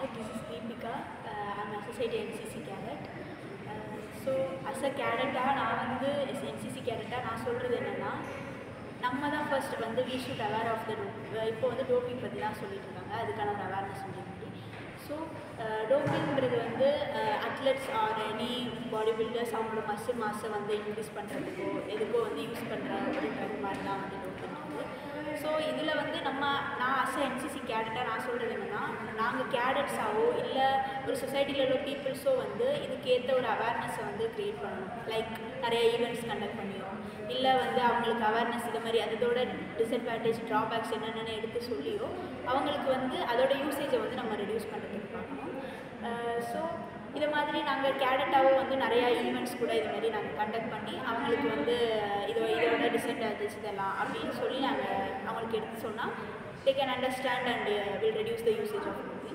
Hi, this is Deepika. I'm associate NCC cadet. So as a கேடட்டாக நான் வந்து NCC கேடட்டாக நான் சொல்கிறது என்னென்னா, நம்ம தான் ஃபர்ஸ்ட் வந்து we should aware of the இப்போ வந்து டோப்பிங் பற்றி தான் சொல்லிட்டு இருக்காங்க, அதுக்கான ஒரு அவேர்னஸ் சொல்லி. ஸோ டோப்பிங்கிறது வந்து athletes or any body builders அவங்களோட மசில் மாஸை வந்து இன்க்ரீஸ் பண்ணுறதுக்கோ எதுக்கோ வந்து யூஸ் பண்ணுற அப்படின்றது மாதிரி தான் வந்து டோப்பிங் இருக்குது. ஸோ இதில் வந்து நான் அஸ் NCC கேடட்டாக நான் சொல்கிறது என்னென்னா, நாங்கள் கேடட்ஸாவோ இல்லை ஒரு சொசைட்டியில் உள்ள பீப்புள்ஸோ வந்து இதுக்கேற்ற ஒரு அவேர்னஸை வந்து க்ரியேட் பண்ணணும். லைக் நிறைய ஈவெண்ட்ஸ் கண்டக்ட் பண்ணியும் இல்லை வந்து அவங்களுக்கு அவேர்னஸ் இது மாதிரி அதோட டிஸ்அட்வான்டேஜ் ட்ராபேக்ஸ் என்னென்னு எடுத்து சொல்லியோ அவங்களுக்கு வந்து அதோட யூசேஜை வந்து நம்ம ரெடியூஸ் பண்ணுறதுக்கு பார்க்கணும். ஸோ இதை மாதிரி நாங்கள் கேடட்டாகவும் வந்து நிறையா ஈவெண்ட்ஸ் கூட இது மாதிரி நாங்கள் கண்டக்ட் பண்ணி அவங்களுக்கு வந்து இதோட டிஸ்அட்வான்டேஜ் இதெல்லாம் அப்படின்னு சொல்லி நாங்கள் அவங்களுக்கு எடுத்து சொன்னால் they can understand and will reduce the usage of it.